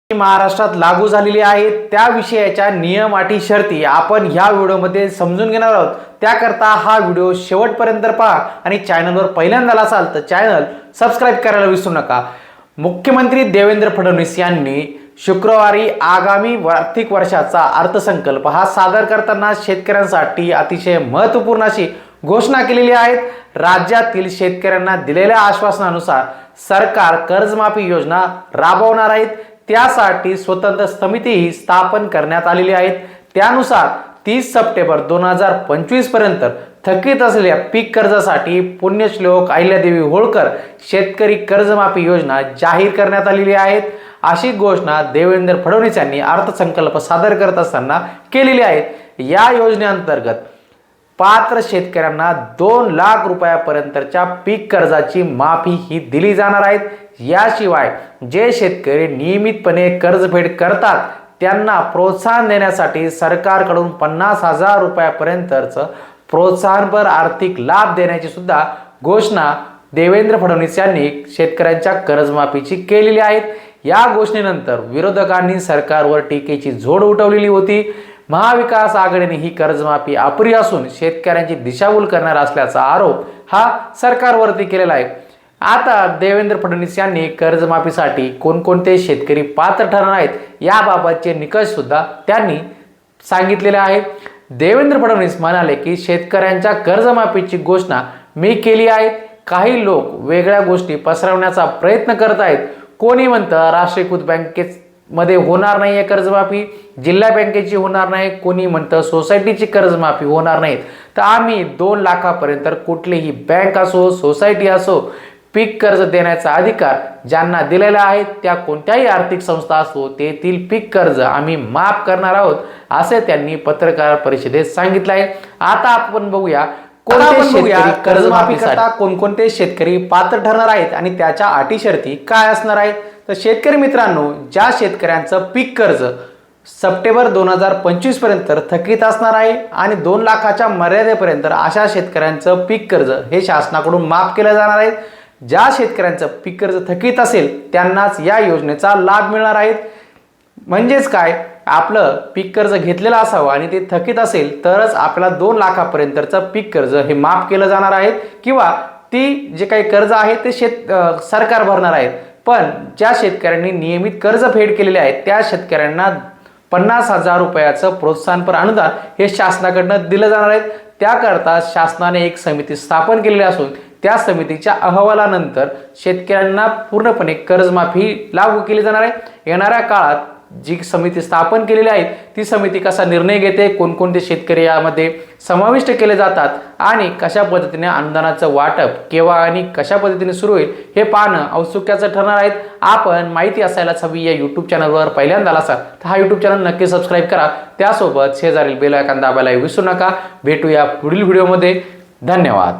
महाराष्ट्रात लागू झालेली आहे त्या विषयाच्या नियम अटी शर्ती आपण ह्या व्हिडिओमध्ये समजून घेणार आहोत। त्याकरता हा व्हिडिओ शेवटपर्यंत पहा आणि चॅनलवर पहिल्यांदा असाल तर चॅनल सबस्क्राइब करायला विसरू नका। मुख्यमंत्री देवेंद्र फडणवीस यांनी शुक्रवारी आगामी आर्थिक वर्षाचा अर्थसंकल्प हा सादर करताना शेतकऱ्यांसाठी अतिशय महत्त्वपूर्ण अशी घोषणा केलेली आहे। राज्यातील शेतकऱ्यांना दिलेल्या आश्वासनानुसार सरकार कर्जमाफी योजना राबवणार आहे। त्यासाठी स्वतंत्र समितीही स्थापन करण्यात आलेली आहे। त्यानुसार 30 सप्टेंबर 2025 पर्यंत थकीत असलेल्या पीक कर्जासाठी पुण्यश्लोक अहिल्यादेवी होळकर शेतकरी कर्जमाफी योजना जाहीर करण्यात आलेली आहे। अशी घोषणा देवेंद्र फडणवीस यांनी अर्थसंकल्प सादर करत असताना केलेली आहे। या योजनेअंतर्गत पात्र शेतकऱ्यांना 2 लाख रुपयापर्यंतच्या पीक कर्जाची माफी ही दिली जाणार आहे। याशिवाय जे शेतकरी नियमितपणे कर्जफेड करतात त्यांना प्रोत्साहन देण्यासाठी सरकारकडून 50,000 रुपयापर्यंतचं प्रोत्साहनपर आर्थिक लाभ देण्याची सुद्धा घोषणा देवेंद्र फडणवीस यांनी शेतकऱ्यांच्या कर्जमाफीची केलेली आहे। या घोषणेनंतर विरोधकांनी सरकारवर टीकेची झोड उठवलेली होती। महाविकास आघाडीने ही कर्जमाफी अपुरी असून शेतकऱ्यांची दिशाभूल करणार असल्याचा आरोप हा सरकारवरती केलेला आहे। आता देवेंद्र फडणवीस यांनी कर्जमाफीसाठी कोणकोणते शेतकरी पात्र ठरणार आहेत याबाबतचे निकष सुद्धा त्यांनी सांगितलेले आहे। देवेंद्र फडणवीस म्हणाले की शेतकऱ्यांच्या कर्जमाफीची घोषणा मी केली आहे। काही लोक वेगळ्या गोष्टी पसरवण्याचा प्रयत्न करत आहेत। कोणी म्हणतं राष्ट्रीयकृत बँकेमध्ये होणार नाही आहे कर्जमाफी, जिल्हा बँकेची होणार नाही, कोणी म्हणतं सोसायटीची कर्जमाफी होणार नाही। तर आम्ही 2 लाखापर्यंत कुठलीही बँक असो सोसायटी असो पीक कर्ज देण्याचा अधिकार ज्यांना दिलेला आहे त्या कोणत्याही आर्थिक संस्था असो तेथील पीक कर्ज आम्ही माफ करणार आहोत असे त्यांनी पत्रकार परिषदेत सांगितले आहे। आता आपण बघूया कर्जमाफीकरता कोणकोणते शेतकरी पात्र ठरणार आहेत आणि त्याच्या अटी शर्ती काय असणार आहेत। तर शेतकरी मित्रांनो, ज्या शेतकऱ्यांचं पीक कर्ज सप्टेंबर 2025 पर्यंत थकीत असणार आहे आणि 2 लाखाच्या मर्यादेपर्यंत अशा शेतकऱ्यांचं पीक कर्ज हे शासनाकडून माफ केलं जाणार आहे। ज्या शेतकऱ्यांचं पीक कर्ज थकीत असेल त्यांनाच या योजनेचा लाभ मिळणार आहे। म्हणजेच काय, आपलं पीक कर्ज घेतलेलं असावं आणि ते थकीत असेल तरच आपल्याला 2 लाखापर्यंतचं पीक कर्ज हे माफ केलं जाणार आहे किंवा ती जे काही कर्ज आहे ते सरकार भरणार आहे। पण ज्या शेतकऱ्यांनी नियमित कर्ज फेड केलेले आहे त्या शेतकऱ्यांना 50,000 रुपयाचं प्रोत्साहनपर अनुदान हे शासनाकडून दिलं जाणार आहे। त्याकरता शासनाने एक समिती स्थापन केलेली असून त्या समितीच्या अहवालानंतर शेतकऱ्यांना पूर्णपणे कर्जमाफी लागू केली जाणार आहे। येणाऱ्या काळात जी समिती स्थापन केलेली आहे ती समिती कसा निर्णय घेते, कोणकोणते शेतकरी यामध्ये समाविष्ट केले जातात आणि कशा पद्धतीने अनुदानाचं वाटप केव्हा आणि कशा पद्धतीने सुरू होईल हे पाहणं औत्सुक्याचं ठरणार आहे। आपण माहिती असायलाच हवी या यूट्यूब चॅनलवर पहिल्यांदा असाल तर हा यूट्यूब चॅनल नक्की सबस्क्राईब करा। त्यासोबत शेजारील बेल आयकॉन दाबायला विसरू नका। भेटूया पुढील व्हिडिओमध्ये। धन्यवाद।